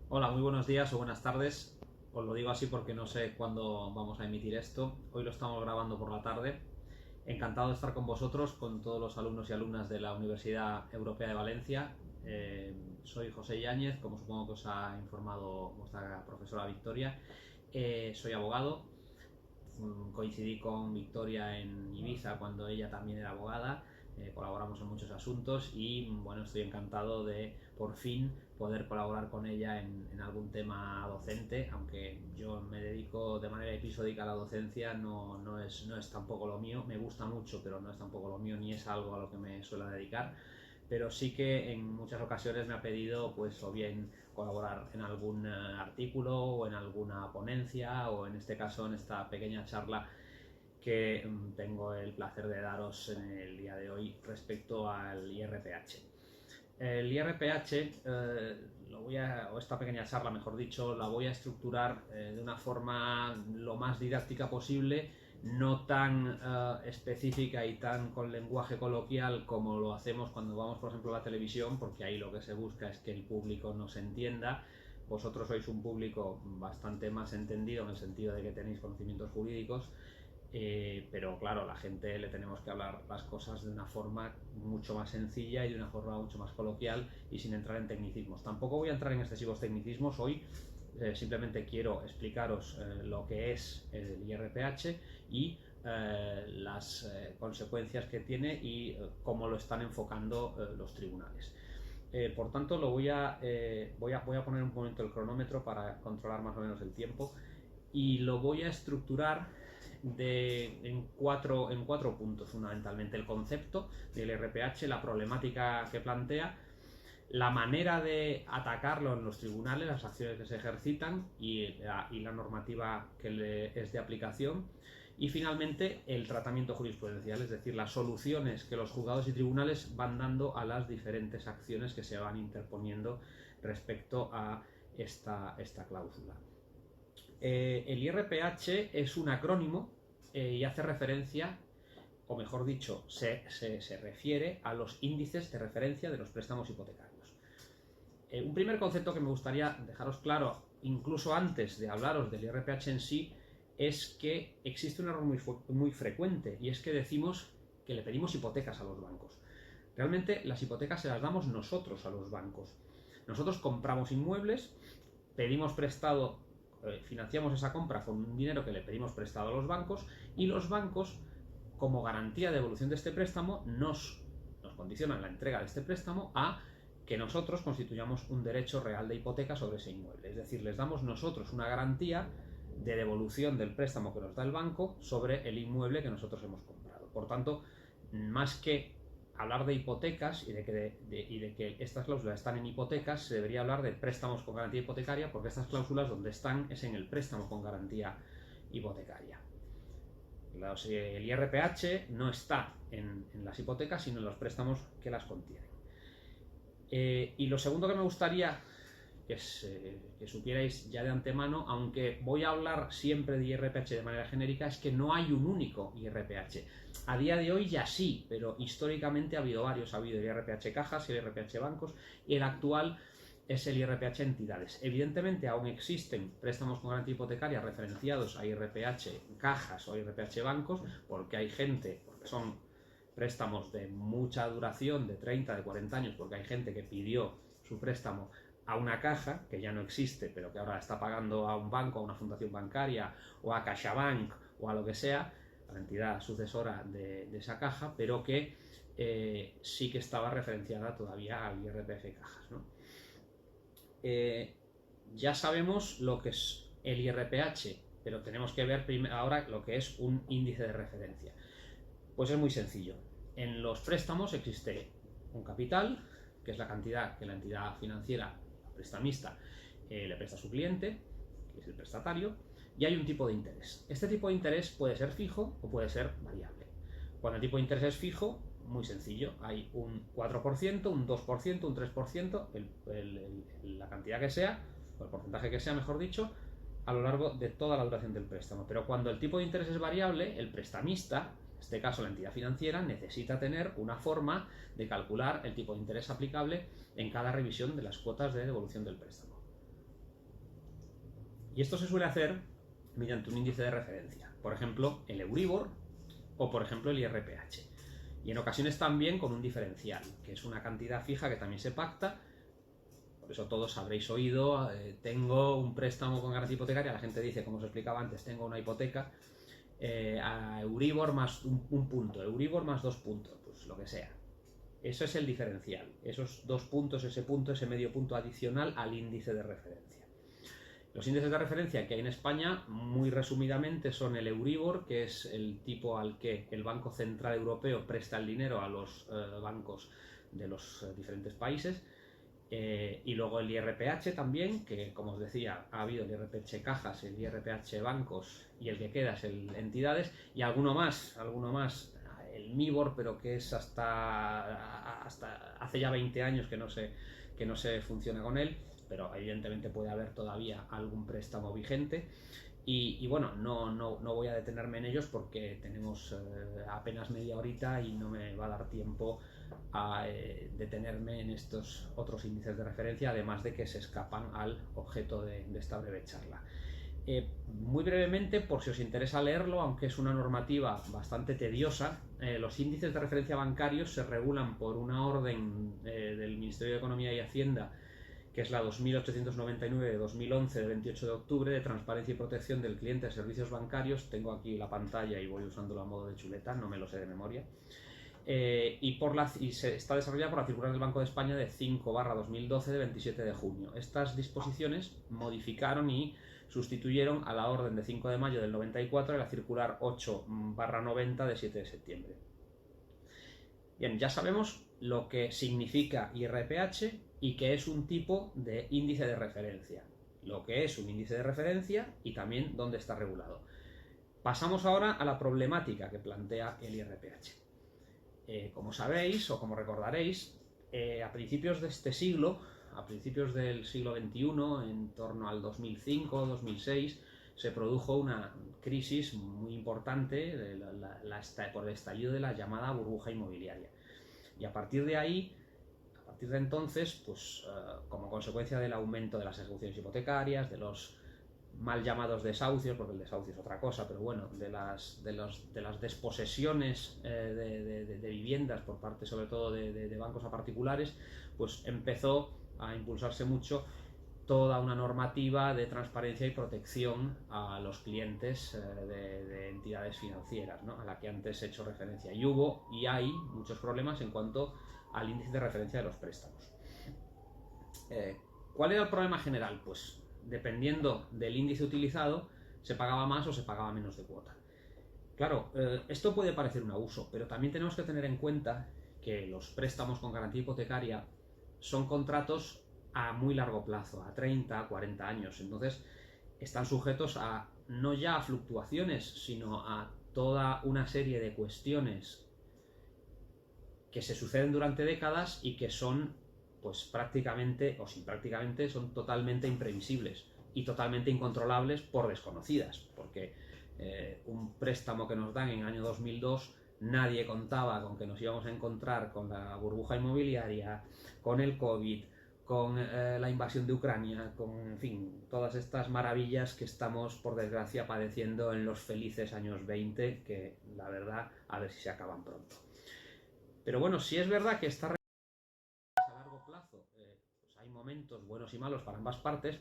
Hola, muy buenos días o buenas tardes. Os lo digo así porque no sé cuándo vamos a emitir esto. Hoy lo estamos grabando por la tarde. Encantado de estar con vosotros, con todos los alumnos y alumnas de la Universidad Europea de Valencia. Soy José Yáñez, como supongo que os ha informado vuestra profesora Victoria. Soy abogado. Coincidí con Victoria en Ibiza cuando ella también era abogada. Colaboramos en muchos asuntos y bueno, estoy encantado de por fin poder colaborar con ella en algún tema docente, aunque yo me dedico de manera episódica a la docencia, no es tampoco lo mío, me gusta mucho, pero no es tampoco lo mío ni es algo a lo que me suelo dedicar, pero sí que en muchas ocasiones me ha pedido pues o bien colaborar en algún artículo o en alguna ponencia o en este caso en esta pequeña charla que tengo el placer de daros en el día de hoy respecto al IRPH. El IRPH, o esta pequeña charla, mejor dicho, la voy a estructurar de una forma lo más didáctica posible, no tan específica y tan con lenguaje coloquial como lo hacemos cuando vamos, por ejemplo, a la televisión, porque ahí lo que se busca es que el público nos entienda. Vosotros sois un público bastante más entendido en el sentido de que tenéis conocimientos jurídicos, pero claro, a la gente le tenemos que hablar las cosas de una forma mucho más sencilla y de una forma mucho más coloquial y sin entrar en tecnicismos. Tampoco voy a entrar en excesivos tecnicismos hoy, simplemente quiero explicaros lo que es el IRPH y las consecuencias que tiene y cómo lo están enfocando los tribunales. Por tanto, voy a poner un momento el cronómetro para controlar más o menos el tiempo y lo voy a estructurar en cuatro puntos fundamentalmente: el concepto del RPH, la problemática que plantea, la manera de atacarlo en los tribunales, las acciones que se ejercitan y la normativa que le es de aplicación, y finalmente el tratamiento jurisprudencial, es decir, las soluciones que los juzgados y tribunales van dando a las diferentes acciones que se van interponiendo respecto a esta cláusula. El IRPH es un acrónimo y hace referencia, o mejor dicho, se refiere a los índices de referencia de los préstamos hipotecarios. Un primer concepto que me gustaría dejaros claro, incluso antes de hablaros del IRPH en sí, es que existe un error muy frecuente, y es que decimos que le pedimos hipotecas a los bancos. Realmente las hipotecas se las damos nosotros a los bancos. Nosotros compramos inmuebles, pedimos prestado, financiamos esa compra con un dinero que le pedimos prestado a los bancos, y los bancos, como garantía de devolución de este préstamo, nos condicionan la entrega de este préstamo a que nosotros constituyamos un derecho real de hipoteca sobre ese inmueble. Es decir, les damos nosotros una garantía de devolución del préstamo que nos da el banco sobre el inmueble que nosotros hemos comprado. Por tanto, más que hablar de hipotecas y de que estas cláusulas están en hipotecas, se debería hablar de préstamos con garantía hipotecaria, porque estas cláusulas donde están es en el préstamo con garantía hipotecaria. El IRPH no está en las hipotecas, sino en los préstamos que las contienen. Y lo segundo que me gustaría que supierais ya de antemano, aunque voy a hablar siempre de IRPH de manera genérica, es que no hay un único IRPH. A día de hoy ya sí, pero históricamente ha habido varios. Ha habido el IRPH cajas y el IRPH bancos, y el actual es el IRPH entidades. Evidentemente aún existen préstamos con garantía hipotecaria referenciados a IRPH cajas o IRPH bancos, porque hay gente, porque son préstamos de mucha duración, de 30, de 40 años, porque hay gente que pidió su préstamo a una caja que ya no existe, pero que ahora está pagando a un banco, a una fundación bancaria o a CaixaBank o a lo que sea, a la entidad sucesora de esa caja, pero que sí que estaba referenciada todavía al IRPF cajas, ¿no? Ya sabemos lo que es el IRPH, pero tenemos que ver ahora lo que es un índice de referencia. Pues es muy sencillo. En los préstamos existe un capital, que es la cantidad que la entidad financiera, la prestamista, le presta a su cliente, que es el prestatario, y hay un tipo de interés. Este tipo de interés puede ser fijo o puede ser variable. Cuando el tipo de interés es fijo, muy sencillo, hay un 4%, un 2%, un 3%, la cantidad que sea, o el porcentaje que sea, mejor dicho, a lo largo de toda la duración del préstamo. Pero cuando el tipo de interés es variable, el prestamista, en este caso la entidad financiera, necesita tener una forma de calcular el tipo de interés aplicable en cada revisión de las cuotas de devolución del préstamo. Y esto se suele hacer mediante un índice de referencia, por ejemplo el Euribor o por ejemplo el IRPH. Y en ocasiones también con un diferencial, que es una cantidad fija que también se pacta. Por eso todos habréis oído, tengo un préstamo con garantía hipotecaria, la gente dice, como os explicaba antes, tengo una hipoteca a Euribor más un punto, Euribor más 2 puntos, pues lo que sea. Eso es el diferencial, esos 2 puntos, ese punto, ese medio punto adicional al índice de referencia. Los índices de referencia que hay en España, muy resumidamente, son el Euribor, que es el tipo al que el Banco Central Europeo presta el dinero a los bancos de los diferentes países, y luego el IRPH también, que como os decía, ha habido el IRPH cajas, el IRPH bancos y el que queda es el entidades, y alguno más, el MIBOR, pero que es hasta hace ya 20 años que no se funciona con él, pero evidentemente puede haber todavía algún préstamo vigente. Y bueno, no voy a detenerme en ellos porque tenemos apenas media horita y no me va a dar tiempo a detenerme en estos otros índices de referencia, además de que se escapan al objeto de esta breve charla. Muy brevemente, por si os interesa leerlo, aunque es una normativa bastante tediosa, los índices de referencia bancarios se regulan por una orden del Ministerio de Economía y Hacienda, que es la 2899 de 2011 de 28 de octubre de transparencia y protección del cliente de servicios bancarios. Tengo aquí la pantalla y voy usándolo a modo de chuleta, no me lo sé de memoria. Y se está desarrollada por la circular del Banco de España de 5/2012 de 27 de junio. Estas disposiciones modificaron y sustituyeron a la orden de 5 de mayo del 94 de la circular 8/90 de 7 de septiembre. Bien, ya sabemos lo que significa IRPH y que es un tipo de índice de referencia. Lo que es un índice de referencia y también dónde está regulado. Pasamos ahora a la problemática que plantea el IRPH. Como sabéis o como recordaréis, a principios de este siglo, a principios del siglo XXI, en torno al 2005-2006, se produjo una crisis muy importante por el estallido de la llamada burbuja inmobiliaria. Y a partir de ahí, a partir de entonces, pues como consecuencia del aumento de las ejecuciones hipotecarias, de los mal llamados desahucios, porque el desahucio es otra cosa, pero bueno, de las desposesiones de viviendas por parte sobre todo de bancos a particulares, pues empezó a impulsarse mucho toda una normativa de transparencia y protección a los clientes de entidades financieras, ¿no?, a la que antes he hecho referencia. Y hubo y hay muchos problemas en cuanto al índice de referencia de los préstamos. ¿Cuál era el problema general? Pues dependiendo del índice utilizado, se pagaba más o se pagaba menos de cuota. Claro, esto puede parecer un abuso, pero también tenemos que tener en cuenta que los préstamos con garantía hipotecaria son contratos a muy largo plazo, a 30, 40 años. Entonces, están sujetos a no ya a fluctuaciones, sino a toda una serie de cuestiones que se suceden durante décadas y que son, pues prácticamente, o sin prácticamente, son totalmente imprevisibles y totalmente incontrolables por desconocidas, porque un préstamo que nos dan en el año 2002, nadie contaba con que nos íbamos a encontrar con la burbuja inmobiliaria, con el COVID, con la invasión de Ucrania, con, en fin, todas estas maravillas que estamos, por desgracia, padeciendo en los felices años 20, que la verdad, a ver si se acaban pronto. Pero bueno, si es verdad que esta a largo plazo, pues hay momentos buenos y malos para ambas partes.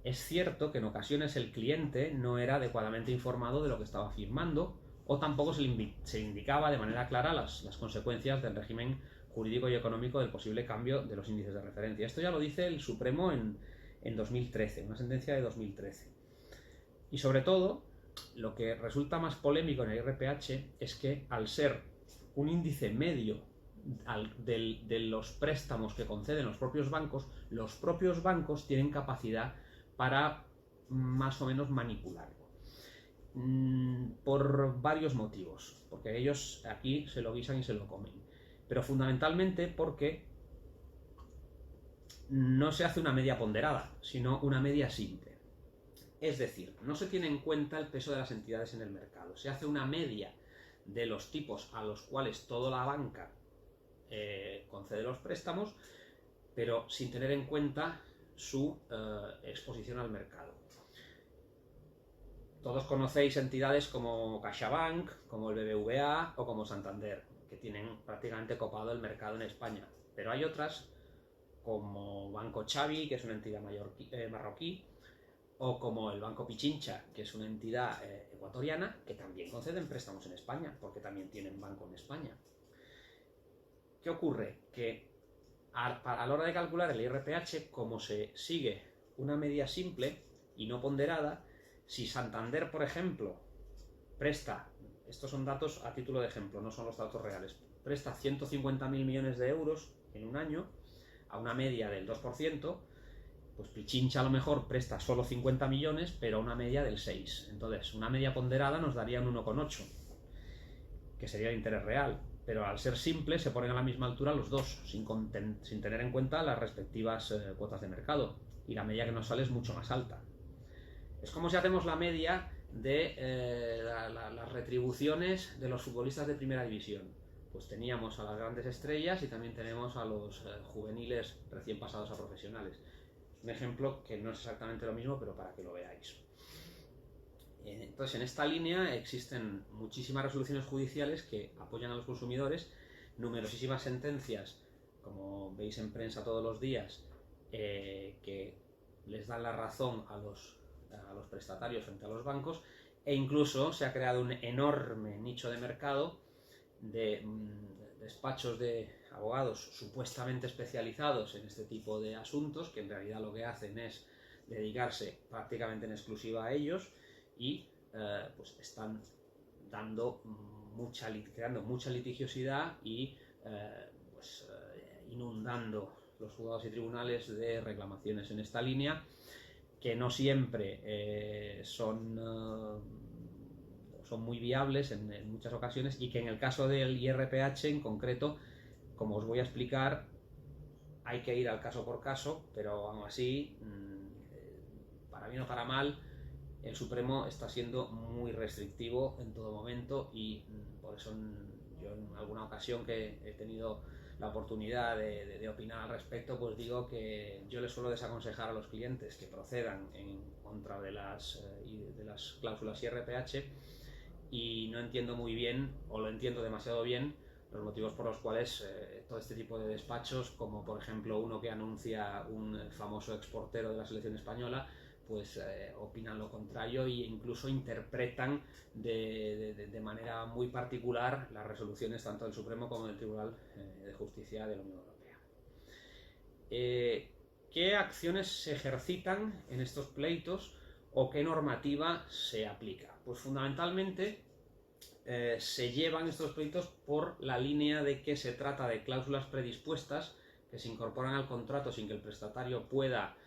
Es cierto que en ocasiones el cliente no era adecuadamente informado de lo que estaba firmando, o tampoco se indicaba de manera clara las consecuencias del régimen jurídico y económico del posible cambio de los índices de referencia. Esto ya lo dice el Supremo en 2013, una sentencia de 2013. Y sobre todo, lo que resulta más polémico en el IRPH es que, al ser un índice medio de los préstamos que conceden los propios bancos tienen capacidad para más o menos manipularlo. Por varios motivos, porque ellos aquí se lo guisan y se lo comen, pero fundamentalmente porque no se hace una media ponderada, sino una media simple. Es decir, no se tiene en cuenta el peso de las entidades en el mercado, se hace una media de los tipos a los cuales toda la banca concede los préstamos, pero sin tener en cuenta su exposición al mercado. Todos conocéis entidades como CaixaBank, como el BBVA o como Santander, que tienen prácticamente copado el mercado en España. Pero hay otras, como Banco Xavi, que es una entidad marroquí, o como el Banco Pichincha, que es una entidad ecuatoriana, que también conceden préstamos en España, porque también tienen banco en España. ¿Qué ocurre? Que a la hora de calcular el IRPH, como se sigue una media simple y no ponderada, si Santander, por ejemplo, presta, estos son datos a título de ejemplo, no son los datos reales, presta 150.000 millones de euros en un año a una media del 2%, pues Pichincha a lo mejor presta solo 50 millones, pero a una media del 6%. Entonces, una media ponderada nos daría un 1,8, que sería el interés real. Pero al ser simple se ponen a la misma altura los dos, sin tener en cuenta las respectivas cuotas de mercado. Y la media que nos sale es mucho más alta. Es como si hacemos la media de las retribuciones de los futbolistas de primera división. Pues teníamos a las grandes estrellas y también tenemos a los juveniles recién pasados a profesionales. Un ejemplo que no es exactamente lo mismo, pero para que lo veáis. Entonces, en esta línea existen muchísimas resoluciones judiciales que apoyan a los consumidores, numerosísimas sentencias, como veis en prensa todos los días, que les dan la razón a los prestatarios frente a los bancos, e incluso se ha creado un enorme nicho de mercado de despachos de abogados supuestamente especializados en este tipo de asuntos, que en realidad lo que hacen es dedicarse prácticamente en exclusiva a ellos, y pues están creando mucha litigiosidad y inundando los juzgados y tribunales de reclamaciones en esta línea, que no siempre son muy viables en muchas ocasiones, y que en el caso del IRPH en concreto, como os voy a explicar, hay que ir al caso por caso, pero aún así, para bien o para mal, el Supremo está siendo muy restrictivo en todo momento, y por eso yo en alguna ocasión que he tenido la oportunidad de opinar al respecto, pues digo que yo les suelo desaconsejar a los clientes que procedan en contra de las cláusulas IRPH, y no entiendo muy bien, o lo entiendo demasiado bien, los motivos por los cuales todo este tipo de despachos, como por ejemplo uno que anuncia un famoso exportero de la selección española, pues opinan lo contrario e incluso interpretan de manera muy particular las resoluciones tanto del Supremo como del Tribunal de Justicia de la Unión Europea. ¿Qué acciones se ejercitan en estos pleitos o qué normativa se aplica? Pues fundamentalmente se llevan estos pleitos por la línea de que se trata de cláusulas predispuestas que se incorporan al contrato sin que el prestatario pueda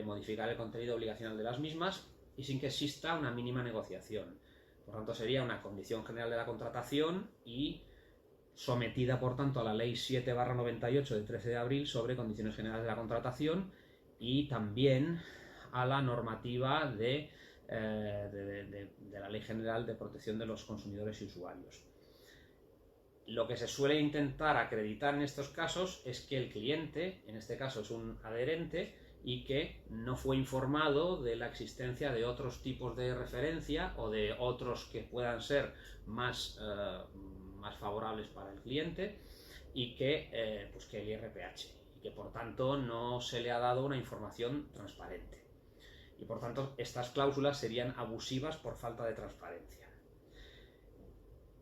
modificar el contenido obligacional de las mismas y sin que exista una mínima negociación. Por tanto, sería una condición general de la contratación y sometida, por tanto, a la Ley 7/98 de 13 de abril sobre condiciones generales de la contratación, y también a la normativa de la Ley General de Protección de los Consumidores y Usuarios. Lo que se suele intentar acreditar en estos casos es que el cliente, en este caso es un adherente, y que no fue informado de la existencia de otros tipos de referencia o de otros que puedan ser más favorables para el cliente, y que el IRPH, y que por tanto no se le ha dado una información transparente. Y por tanto estas cláusulas serían abusivas por falta de transparencia.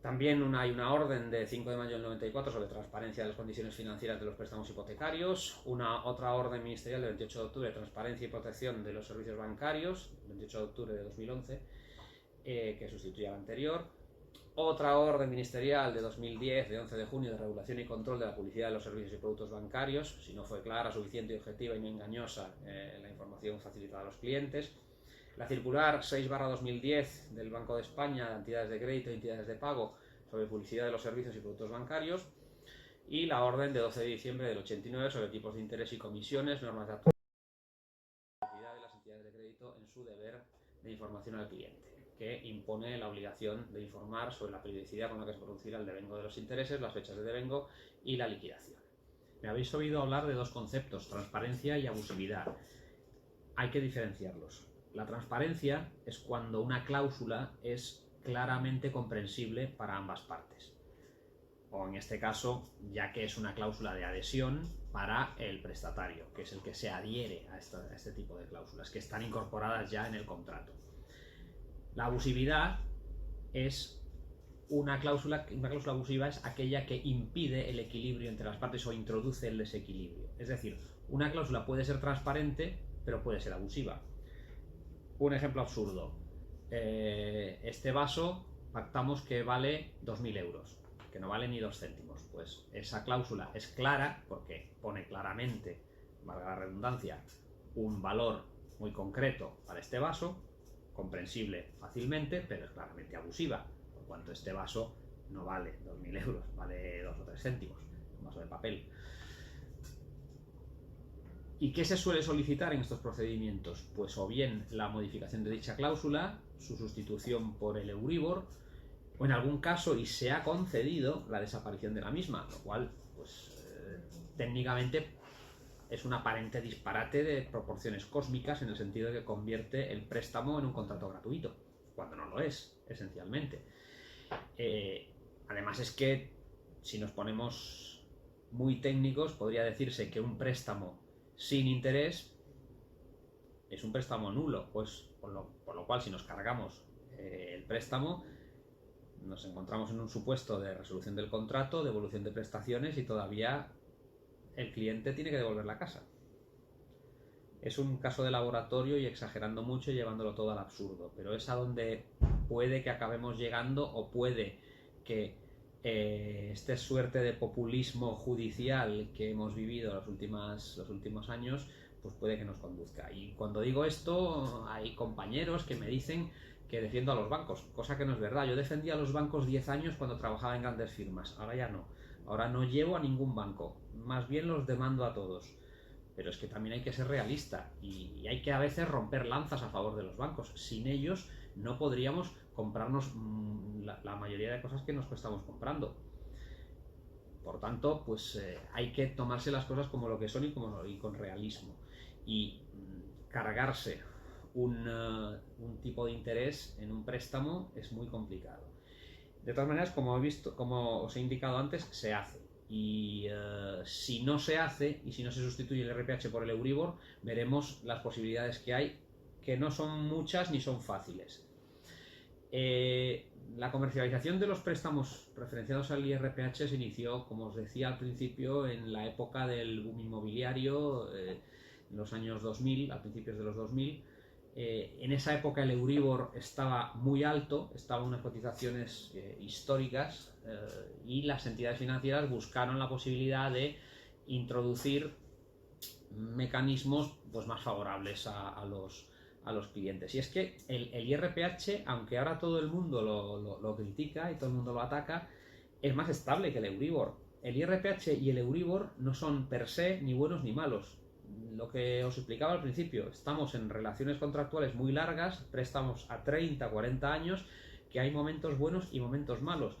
También hay una orden de 5 de mayo del 94 sobre transparencia de las condiciones financieras de los préstamos hipotecarios, otra orden ministerial del 28 de octubre de transparencia y protección de los servicios bancarios, 28 de octubre de 2011, que sustituye a la anterior, otra orden ministerial de 2010, de 11 de junio, de regulación y control de la publicidad de los servicios y productos bancarios, si no fue clara, suficiente y objetiva y no engañosa la información facilitada a los clientes. La circular 6/2010 del Banco de España, de entidades de crédito y entidades de pago, sobre publicidad de los servicios y productos bancarios. Y la orden de 12 de diciembre del 89 sobre tipos de interés y comisiones, normas de actualización de las entidades de crédito en su deber de información al cliente, que impone la obligación de informar sobre la periodicidad con la que se producirá el devengo de los intereses, las fechas de devengo y la liquidación. Me habéis oído hablar de dos conceptos, transparencia y abusividad. Hay que diferenciarlos. La transparencia es cuando una cláusula es claramente comprensible para ambas partes. O en este caso, ya que es una cláusula de adhesión para el prestatario, que es el que se adhiere a este tipo de cláusulas, que están incorporadas ya en el contrato. La abusividad es una cláusula abusiva es aquella que impide el equilibrio entre las partes o introduce el desequilibrio. Es decir, una cláusula puede ser transparente, pero puede ser abusiva. Un ejemplo absurdo. Este vaso pactamos que vale 2.000 euros, que no vale ni 2 céntimos. Pues esa cláusula es clara porque pone claramente, valga la redundancia, un valor muy concreto para este vaso, comprensible fácilmente, pero es claramente abusiva, por cuanto este vaso no vale 2.000 euros, vale 2 o 3 céntimos, un vaso de papel. ¿Y qué se suele solicitar en estos procedimientos? Pues o bien la modificación de dicha cláusula, su sustitución por el Euribor, o en algún caso, y se ha concedido, la desaparición de la misma, lo cual, pues, técnicamente es un aparente disparate de proporciones cósmicas en el sentido de que convierte el préstamo en un contrato gratuito, cuando no lo es, esencialmente. Además es que, si nos ponemos muy técnicos, podría decirse que un préstamo sin interés es un préstamo nulo, pues por lo cual si nos cargamos el préstamo nos encontramos en un supuesto de resolución del contrato, devolución de prestaciones y todavía el cliente tiene que devolver la casa. Es un caso de laboratorio y exagerando mucho y llevándolo todo al absurdo, pero es a donde puede que acabemos llegando o puede que esta suerte de populismo judicial que hemos vivido los últimos años, pues puede que nos conduzca. Y cuando digo esto, hay compañeros que me dicen que defiendo a los bancos, cosa que no es verdad. Yo defendía a los bancos 10 años cuando trabajaba en grandes firmas, ahora ya no. Ahora no llevo a ningún banco, más bien los demando a todos. Pero es que también hay que ser realista y hay que a veces romper lanzas a favor de los bancos. Sin ellos no podríamos comprarnos la mayoría de cosas que nos estamos comprando. Por tanto, pues hay que tomarse las cosas como lo que son y con realismo. Y cargarse un tipo de interés en un préstamo es muy complicado. De todas maneras, como os he indicado antes, se hace. Y si no se hace y si no se sustituye el RPH por el Euribor, veremos las posibilidades que hay, que no son muchas ni son fáciles. La comercialización de los préstamos referenciados al IRPH se inició, como os decía al principio, en la época del boom inmobiliario, en los años 2000, a principios de los 2000. En esa época el Euribor estaba muy alto, estaban unas cotizaciones históricas y las entidades financieras buscaron la posibilidad de introducir mecanismos pues, más favorables a los clientes. Y es que el IRPH, aunque ahora todo el mundo lo critica y todo el mundo lo ataca, es más estable que el Euribor. El IRPH y el Euribor no son per se ni buenos ni malos. Lo que os explicaba al principio, estamos en relaciones contractuales muy largas, préstamos a 30, 40 años, que hay momentos buenos y momentos malos.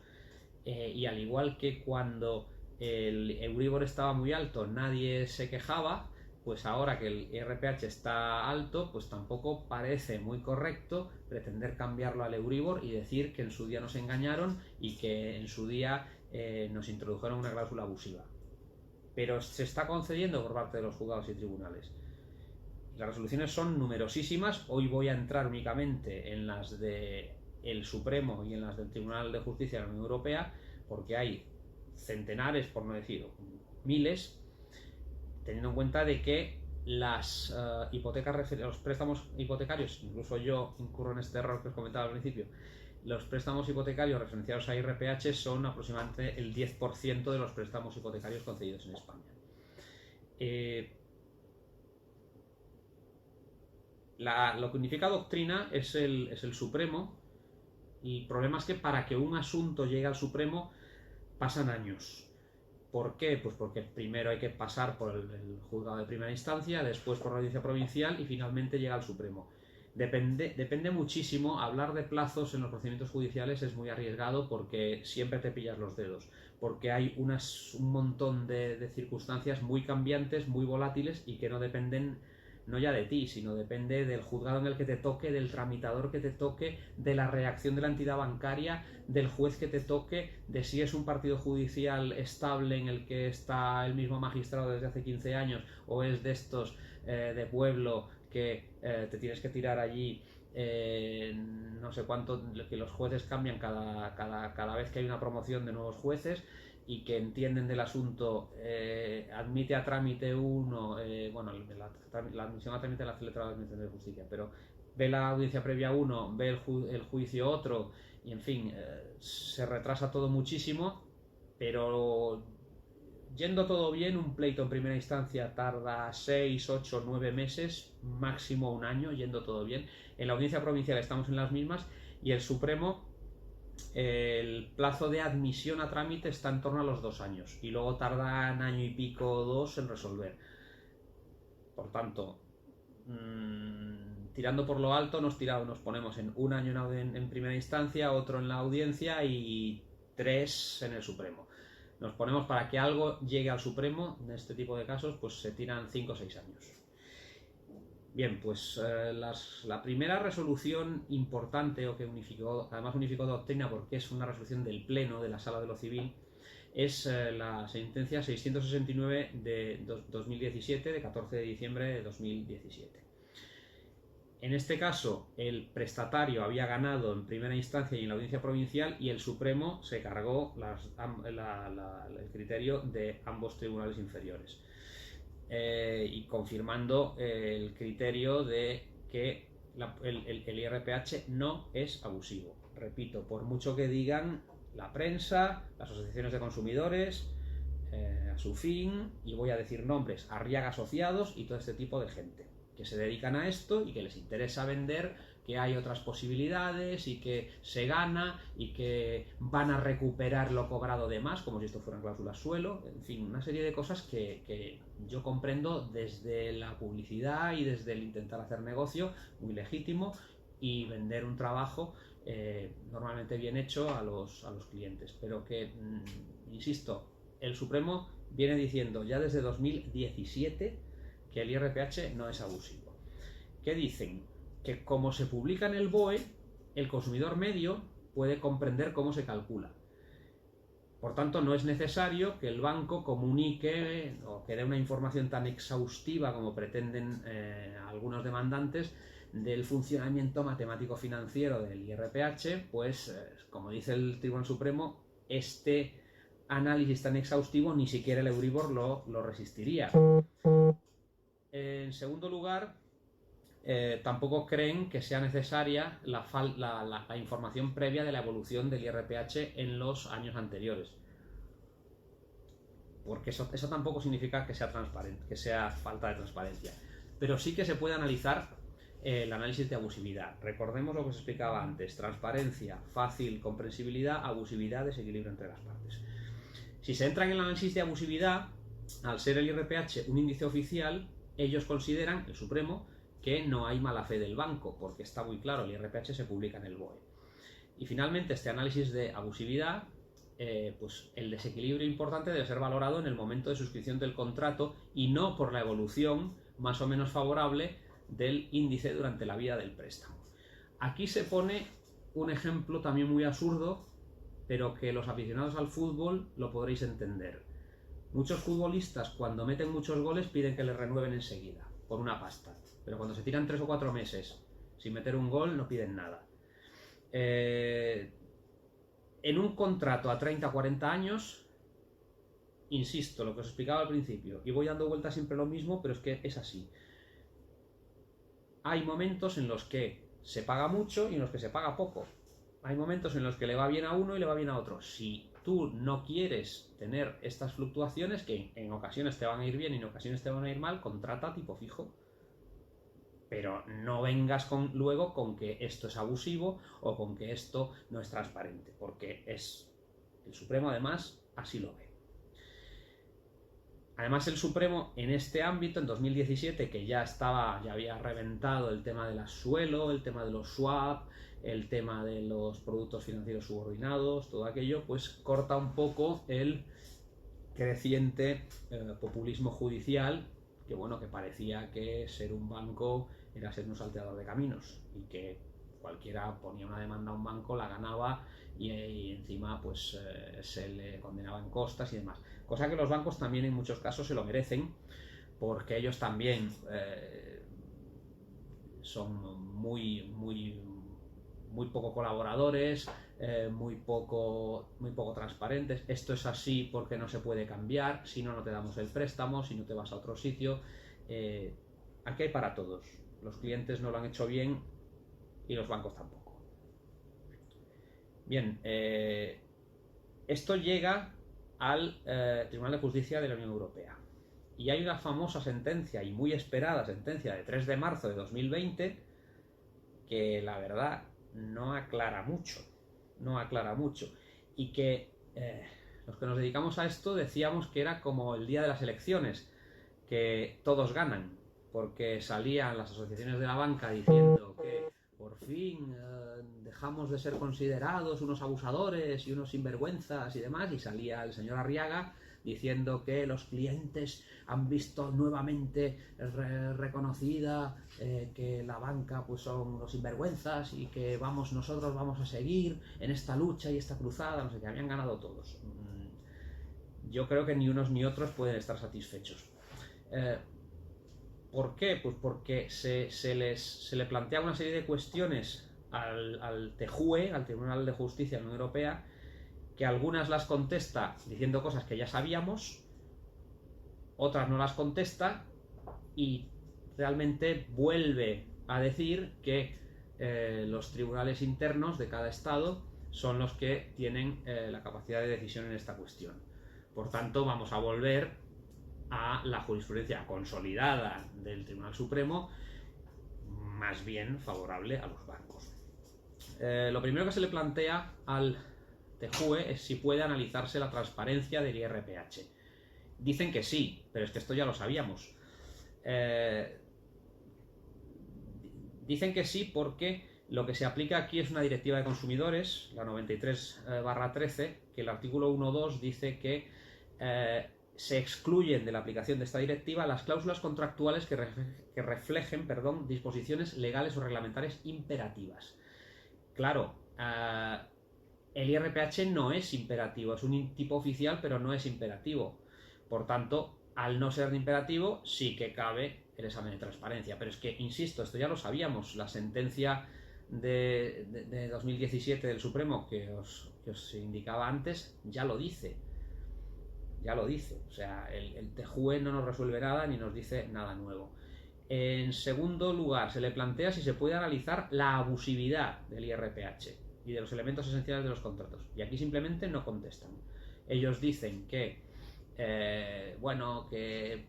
Y al igual que cuando el Euribor estaba muy alto nadie se quejaba, pues ahora que el IRPH está alto, pues tampoco parece muy correcto pretender cambiarlo al Euribor y decir que en su día nos engañaron y que en su día nos introdujeron una cláusula abusiva. Pero se está concediendo por parte de los juzgados y tribunales. Las resoluciones son numerosísimas. Hoy voy a entrar únicamente en las del Supremo y en las del Tribunal de Justicia de la Unión Europea, porque hay centenares, por no decir miles, teniendo en cuenta de que las los préstamos hipotecarios, incluso yo incurro en este error que os comentaba al principio, los préstamos hipotecarios referenciados a IRPH son aproximadamente el 10% de los préstamos hipotecarios concedidos en España. Lo que unifica doctrina es el Supremo, y el problema es que para que un asunto llegue al Supremo pasan años. ¿Por qué? Pues porque primero hay que pasar por el juzgado de primera instancia, después por la audiencia provincial y finalmente llega al Supremo. Depende muchísimo. Hablar de plazos en los procedimientos judiciales es muy arriesgado porque siempre te pillas los dedos, porque hay un montón de circunstancias muy cambiantes, muy volátiles y que no dependen no ya de ti, sino depende del juzgado en el que te toque, del tramitador que te toque, de la reacción de la entidad bancaria, del juez que te toque, de si es un partido judicial estable en el que está el mismo magistrado desde hace 15 años o es de estos de pueblo que te tienes que tirar allí no sé cuánto, que los jueces cambian cada vez que hay una promoción de nuevos jueces y que entienden del asunto, admite a trámite uno, bueno, la admisión a trámite la hace el letrado de Administración de Justicia, pero ve la audiencia previa uno, ve el juicio otro, y en fin, se retrasa todo muchísimo, pero yendo todo bien, un pleito en primera instancia tarda 6, 8, 9 meses, máximo un año, yendo todo bien. En la audiencia provincial estamos en las mismas y el Supremo, el plazo de admisión a trámite está en torno a los 2 años y luego tarda un año y pico o 2 en resolver. Por tanto, tirando por lo alto nos ponemos en un año en primera instancia, otro en la audiencia y 3 en el Supremo. Nos ponemos para que algo llegue al Supremo, en este tipo de casos, pues se tiran 5 o 6 años. Bien, pues la primera resolución importante, o que además unificó doctrina porque es una resolución del Pleno de la Sala de lo Civil, es la sentencia 669 de 2017, de 14 de diciembre de 2017. En este caso, el prestatario había ganado en primera instancia y en la audiencia provincial y el Supremo se cargó el criterio de ambos tribunales inferiores. Y confirmando el criterio de que el IRPH no es abusivo. Repito, por mucho que digan la prensa, las asociaciones de consumidores, a su fin, y voy a decir nombres, Arriaga Asociados y todo este tipo de gente que se dedican a esto y que les interesa vender que hay otras posibilidades y que se gana y que van a recuperar lo cobrado de más, como si esto fueran cláusulas suelo, en fin, una serie de cosas que yo comprendo desde la publicidad y desde el intentar hacer negocio, muy legítimo, y vender un trabajo normalmente bien hecho a los clientes, pero que, insisto, el Supremo viene diciendo ya desde 2017 que el IRPH no es abusivo. ¿Qué dicen? Que como se publica en el BOE, el consumidor medio puede comprender cómo se calcula. Por tanto, no es necesario que el banco comunique o que dé una información tan exhaustiva como pretenden algunos demandantes del funcionamiento matemático-financiero del IRPH, pues, como dice el Tribunal Supremo, este análisis tan exhaustivo ni siquiera el Euribor lo resistiría. En segundo lugar, tampoco creen que sea necesaria la información previa de la evolución del IRPH en los años anteriores, porque eso tampoco significa que sea transparente, que sea falta de transparencia, pero sí que se puede analizar el análisis de abusividad. Recordemos lo que os explicaba antes: transparencia, fácil comprensibilidad, abusividad, desequilibrio entre las partes. Si se entra en el análisis de abusividad, al ser el IRPH un índice oficial, ellos consideran, el Supremo, que no hay mala fe del banco, porque está muy claro, el IRPH se publica en el BOE. Y finalmente, este análisis de abusividad, pues el desequilibrio importante debe ser valorado en el momento de suscripción del contrato y no por la evolución más o menos favorable del índice durante la vida del préstamo. Aquí se pone un ejemplo también muy absurdo, pero que los aficionados al fútbol lo podréis entender. Muchos futbolistas, cuando meten muchos goles, piden que les renueven enseguida, por una pasta. Pero cuando se tiran 3 o 4 meses sin meter un gol, no piden nada. En un contrato a 30 o 40 años, insisto, lo que os explicaba al principio, y voy dando vueltas siempre lo mismo, pero es que es así. Hay momentos en los que se paga mucho y en los que se paga poco. Hay momentos en los que le va bien a uno y le va bien a otro. Si tú no quieres tener estas fluctuaciones, que en ocasiones te van a ir bien y en ocasiones te van a ir mal, contrata tipo fijo. Pero no vengas luego con que esto es abusivo o con que esto no es transparente, porque el Supremo además así lo ve. Además, el Supremo en este ámbito, en 2017, que ya había reventado el tema del suelo, el tema de los swap, el tema de los productos financieros subordinados, todo aquello, pues corta un poco el creciente populismo judicial que bueno, que parecía que ser un banco era ser un salteador de caminos y que cualquiera ponía una demanda a un banco, la ganaba y encima pues se le condenaba en costas y demás. Cosa que los bancos también en muchos casos se lo merecen, porque ellos también son muy poco colaboradores, muy poco transparentes. Esto es así porque no se puede cambiar, si no, no te damos el préstamo, si no te vas a otro sitio. Aquí hay para todos. Los clientes no lo han hecho bien y los bancos tampoco. Bien, esto llega al Tribunal de Justicia de la Unión Europea. Y hay una famosa sentencia, y muy esperada sentencia, de 3 de marzo de 2020, que la verdad no aclara mucho. Y que los que nos dedicamos a esto decíamos que era como el día de las elecciones, que todos ganan, porque salían las asociaciones de la banca diciendo que por fin dejamos de ser considerados unos abusadores y unos sinvergüenzas y demás, y salía el señor Arriaga diciendo que los clientes han visto nuevamente reconocida que la banca pues son unos sinvergüenzas y que nosotros vamos a seguir en esta lucha y esta cruzada, no sé, que habían ganado todos. Yo creo que ni unos ni otros pueden estar satisfechos. ¿Por qué? Pues porque se le plantea una serie de cuestiones al TJUE, al Tribunal de Justicia de la Unión Europea, que algunas las contesta diciendo cosas que ya sabíamos, otras no las contesta y realmente vuelve a decir que los tribunales internos de cada estado son los que tienen la capacidad de decisión en esta cuestión. Por tanto, vamos a volver a la jurisprudencia consolidada del Tribunal Supremo, más bien favorable a los bancos. Lo primero que se le plantea al TJUE es si puede analizarse la transparencia del IRPH. Dicen que sí, pero es que esto ya lo sabíamos. Dicen que sí porque lo que se aplica aquí es una directiva de consumidores, la 93/13, que el artículo 1.2 dice que se excluyen de la aplicación de esta directiva las cláusulas contractuales que reflejen disposiciones legales o reglamentarias imperativas. Claro, el IRPH no es imperativo, es un tipo oficial, pero no es imperativo. Por tanto, al no ser imperativo, sí que cabe el examen de transparencia. Pero es que, insisto, esto ya lo sabíamos. La sentencia de 2017 del Supremo que os indicaba antes ya lo dice. O sea, el TJUE no nos resuelve nada ni nos dice nada nuevo. En segundo lugar, se le plantea si se puede analizar la abusividad del IRPH y de los elementos esenciales de los contratos. Y aquí simplemente no contestan. Ellos dicen que, que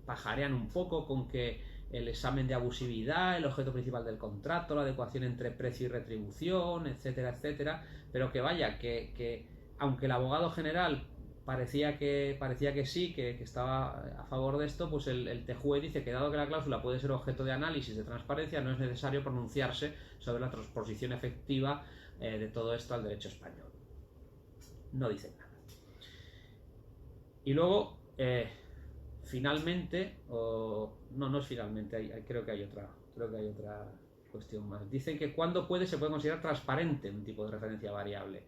pajarean un poco con que el examen de abusividad, el objeto principal del contrato, la adecuación entre precio y retribución, etcétera, etcétera, pero que vaya, que aunque el abogado general parecía que sí, que estaba a favor de esto, pues el TJUE dice que dado que la cláusula puede ser objeto de análisis de transparencia, no es necesario pronunciarse sobre la transposición efectiva de todo esto al derecho español. No dicen nada. Y luego, finalmente, no es finalmente, creo que hay otra cuestión más. Dicen que cuando se puede considerar transparente un tipo de referencia variable.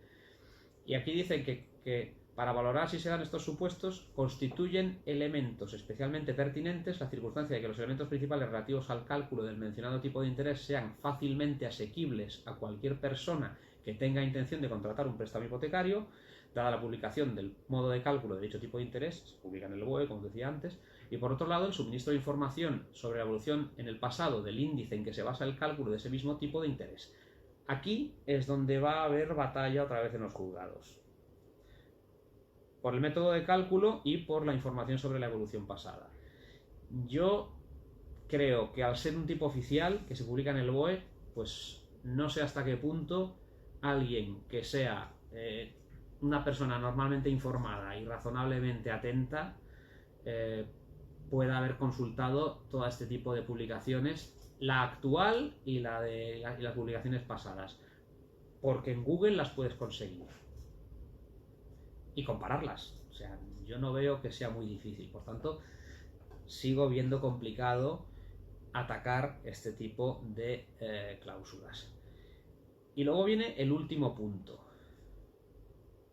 Y aquí dicen que para valorar si se dan estos supuestos, constituyen elementos especialmente pertinentes la circunstancia de que los elementos principales relativos al cálculo del mencionado tipo de interés sean fácilmente asequibles a cualquier persona que tenga intención de contratar un préstamo hipotecario, dada la publicación del modo de cálculo de dicho tipo de interés, se publica en el BOE, como decía antes, y por otro lado el suministro de información sobre la evolución en el pasado del índice en que se basa el cálculo de ese mismo tipo de interés. Aquí es donde va a haber batalla otra vez en los juzgados. Por el método de cálculo y por la información sobre la evolución pasada. Yo creo que al ser un tipo oficial que se publica en el BOE, pues no sé hasta qué punto alguien que sea una persona normalmente informada y razonablemente atenta pueda haber consultado todo este tipo de publicaciones, la actual y las publicaciones pasadas, porque en Google las puedes conseguir y compararlas. O sea, yo no veo que sea muy difícil. Por tanto, sigo viendo complicado atacar este tipo de cláusulas. Y luego viene el último punto.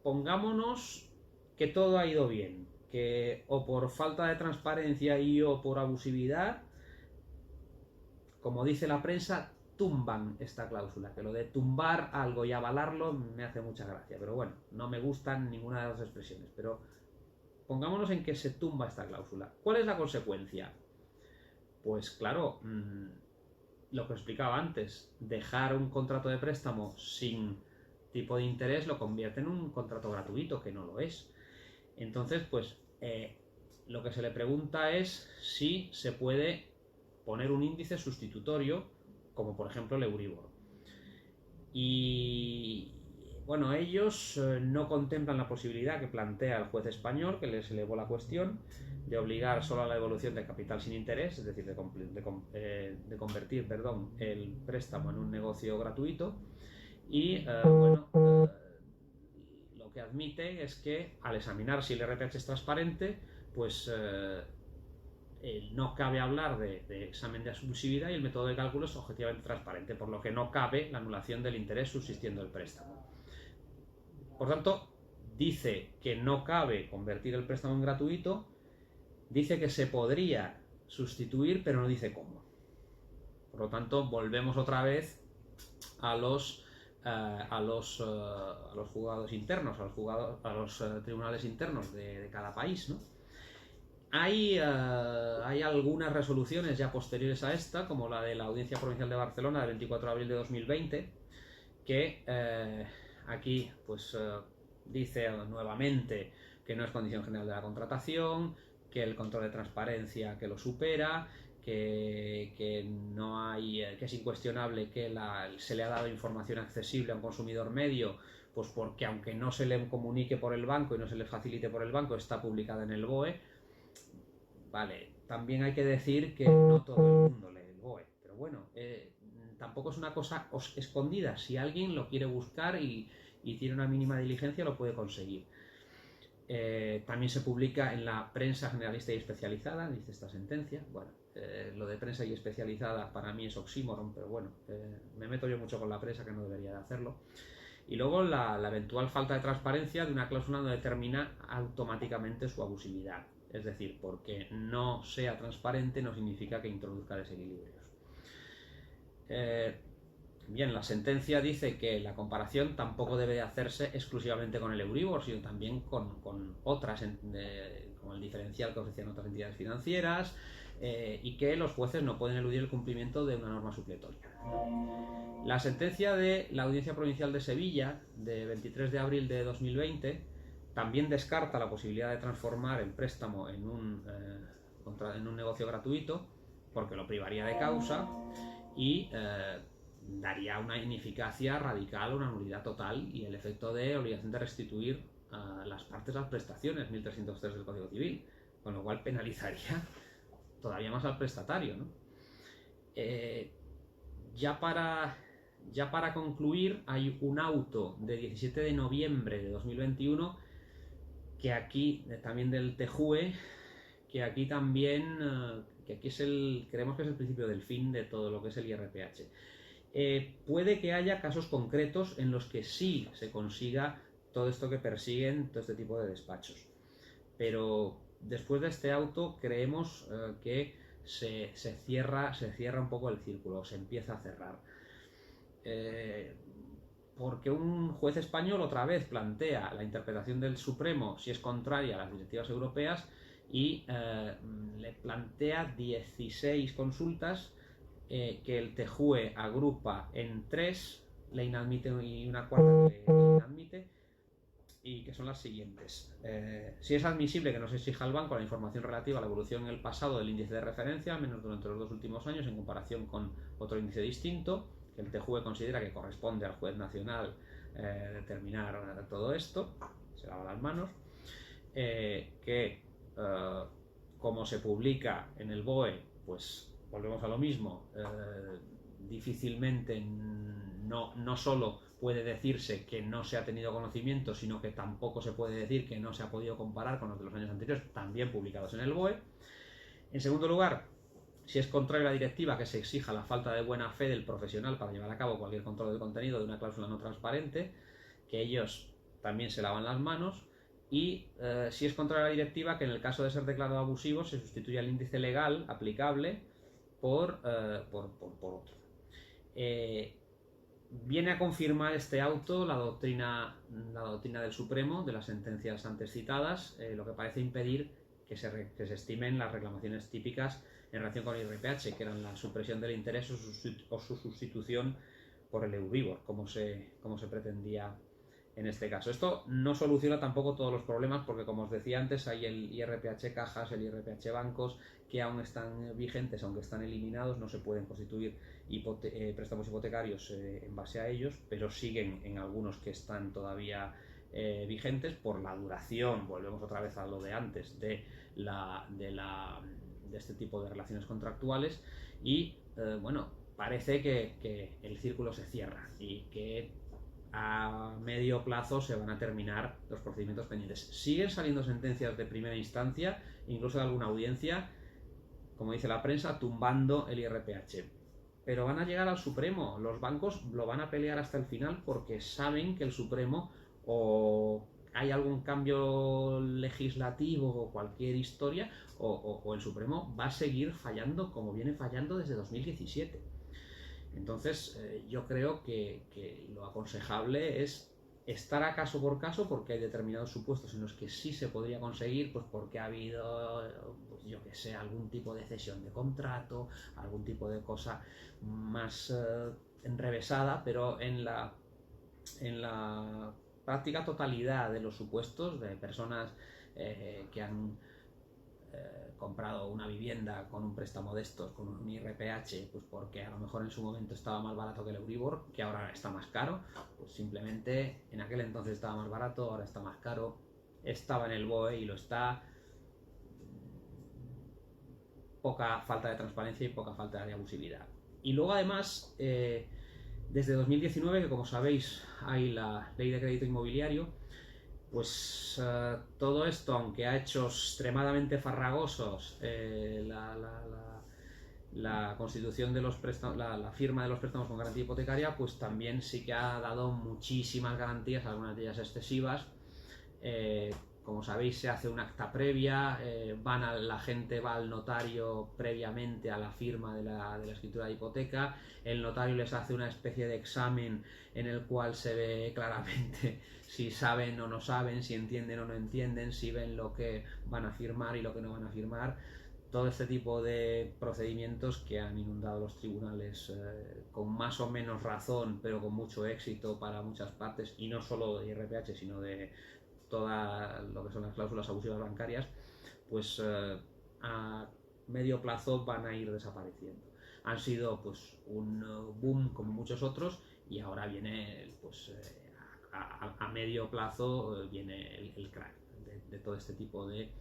Pongámonos que todo ha ido bien, que o por falta de transparencia y o por abusividad, como dice la prensa, tumban esta cláusula. Que lo de tumbar algo y avalarlo me hace mucha gracia, pero bueno, no me gustan ninguna de las expresiones. Pero pongámonos en que se tumba esta cláusula. ¿Cuál es la consecuencia? Pues claro, lo que explicaba antes, dejar un contrato de préstamo sin tipo de interés lo convierte en un contrato gratuito, que no lo es. Entonces, pues lo que se le pregunta es si se puede poner un índice sustitutorio, como por ejemplo el Euribor. Y bueno, ellos no contemplan la posibilidad que plantea el juez español, que les elevó la cuestión, de obligar solo a la devolución de capital sin interés, es decir, de convertir el préstamo en un negocio gratuito. Y lo que admite es que al examinar si el RPH es transparente, pues no cabe hablar de examen de abusividad y el método de cálculo es objetivamente transparente, por lo que no cabe la anulación del interés subsistiendo el préstamo. Por tanto, dice que no cabe convertir el préstamo en gratuito, dice que se podría sustituir, pero no dice cómo. Por lo tanto, volvemos otra vez a los juzgados internos, a los tribunales internos de cada país, ¿no? Hay algunas resoluciones ya posteriores a esta, como la de la Audiencia Provincial de Barcelona del 24 de abril de 2020, que aquí pues dice nuevamente que no es condición general de la contratación, que el control de transparencia que lo supera, que no hay, que es incuestionable que se le ha dado información accesible a un consumidor medio, pues porque aunque no se le comunique por el banco y no se le facilite por el banco, está publicada en el BOE. Vale, también hay que decir que no todo el mundo lee el BOE, pero bueno, tampoco es una cosa escondida. Si alguien lo quiere buscar y tiene una mínima diligencia, lo puede conseguir. También se publica en la prensa generalista y especializada, dice esta sentencia. Bueno, lo de prensa y especializada para mí es oxímoron, pero bueno, me meto yo mucho con la prensa, que no debería de hacerlo. Y luego la eventual falta de transparencia de una cláusula no determina automáticamente su abusividad. Es decir, porque no sea transparente no significa que introduzca desequilibrios. Bien, la sentencia dice que la comparación tampoco debe de hacerse exclusivamente con el Euribor, sino también con otras, como el diferencial que ofrecían otras entidades financieras, y que los jueces no pueden eludir el cumplimiento de una norma supletoria. La sentencia de la Audiencia Provincial de Sevilla, de 23 de abril de 2020, también descarta la posibilidad de transformar el préstamo en un negocio gratuito, porque lo privaría de causa y daría una ineficacia radical, una nulidad total y el efecto de obligación de restituir a las partes las prestaciones, 1303 del Código Civil, con lo cual penalizaría todavía más al prestatario, ¿no? Ya para concluir, hay un auto de 17 de noviembre de 2021 que aquí, también del TJUE, que aquí también, que aquí creemos que es el principio del fin de todo lo que es el IRPH. Puede que haya casos concretos en los que sí se consiga todo esto que persiguen todo este tipo de despachos, pero después de este auto creemos que se cierra un poco el círculo, se empieza a cerrar, porque un juez español otra vez plantea la interpretación del Supremo si es contraria a las directivas europeas y le plantea 16 consultas que el TJUE agrupa en 3, le inadmite y una cuarta que le inadmite, y que son las siguientes. Si es admisible que no se exija al banco la información relativa a la evolución en el pasado del índice de referencia, al menos durante los 2 últimos años, en comparación con otro índice distinto, que el TJUE considera que corresponde al juez nacional determinar todo esto, se lava las manos, que como se publica en el BOE, pues volvemos a lo mismo, difícilmente no solo puede decirse que no se ha tenido conocimiento, sino que tampoco se puede decir que no se ha podido comparar con los de los años anteriores, también publicados en el BOE, En segundo lugar, si es contrario a la directiva, que se exija la falta de buena fe del profesional para llevar a cabo cualquier control del contenido de una cláusula no transparente, que ellos también se lavan las manos. Y si es contrario a la directiva, que en el caso de ser declarado abusivo se sustituya el índice legal aplicable por otro. Viene a confirmar este auto la doctrina del Supremo, de las sentencias antes citadas, lo que parece impedir que se estimen las reclamaciones típicas en relación con el IRPH, que eran la supresión del interés o su sustitución por el Euribor, como se pretendía en este caso. Esto no soluciona tampoco todos los problemas, porque como os decía antes, hay el IRPH cajas, el IRPH bancos, que aún están vigentes, aunque están eliminados, no se pueden constituir préstamos hipotecarios en base a ellos, pero siguen en algunos que están todavía vigentes por la duración. Volvemos otra vez a lo de antes de este tipo de relaciones contractuales y bueno, parece que el círculo se cierra y que a medio plazo se van a terminar los procedimientos pendientes. Siguen saliendo sentencias de primera instancia, incluso de alguna audiencia, como dice la prensa, tumbando el IRPH. Pero van a llegar al Supremo. Los bancos lo van a pelear hasta el final porque saben que el Supremo, o hay algún cambio legislativo o cualquier historia, o el Supremo va a seguir fallando como viene fallando desde 2017. Entonces yo creo que lo aconsejable es estar a caso por caso, porque hay determinados supuestos en los que sí se podría conseguir, pues porque ha habido, pues yo que sé, algún tipo de cesión de contrato, algún tipo de cosa más enrevesada, pero en la práctica totalidad de los supuestos de personas que han comprado una vivienda con un préstamo de estos, con un IRPH, pues porque a lo mejor en su momento estaba más barato que el Euribor, que ahora está más caro, pues simplemente en aquel entonces estaba más barato, ahora está más caro, estaba en el BOE y lo está. Poca falta de transparencia y poca falta de abusividad. Y luego además, desde 2019, que como sabéis hay la ley de crédito inmobiliario, pues todo esto, aunque ha hecho extremadamente farragosos la constitución de los préstamos, la firma de los préstamos con garantía hipotecaria, pues también sí que ha dado muchísimas garantías, algunas de ellas excesivas. Como sabéis, se hace un acta previa, la gente va al notario previamente a la firma de la escritura de hipoteca, el notario les hace una especie de examen en el cual se ve claramente si saben o no saben, si entienden o no entienden, si ven lo que van a firmar y lo que no van a firmar. Todo este tipo de procedimientos que han inundado los tribunales con más o menos razón, pero con mucho éxito para muchas partes, y no solo de IRPH, sino de toda lo que son las cláusulas abusivas bancarias, pues a medio plazo van a ir desapareciendo. Han sido pues un boom como muchos otros, y ahora viene pues a medio plazo viene el crack de todo este tipo de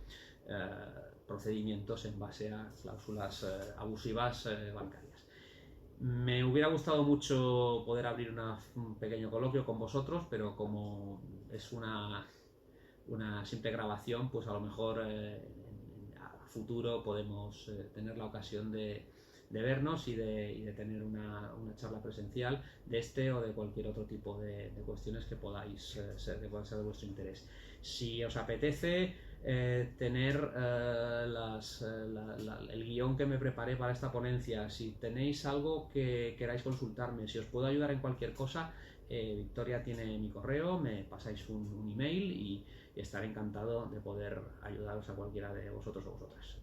procedimientos en base a cláusulas abusivas bancarias. Me hubiera gustado mucho poder abrir un pequeño coloquio con vosotros, pero como es una simple grabación, pues a lo mejor a futuro podemos tener la ocasión de vernos y de tener una charla presencial de este o de cualquier otro tipo de cuestiones que podáis ser de vuestro interés. Si os apetece tener el guión que me preparé para esta ponencia, si tenéis algo que queráis consultarme, si os puedo ayudar en cualquier cosa, Victoria tiene mi correo, me pasáis un email y estaré encantado de poder ayudaros a cualquiera de vosotros o vosotras.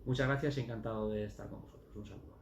Muchas gracias y encantado de estar con vosotros. Un saludo.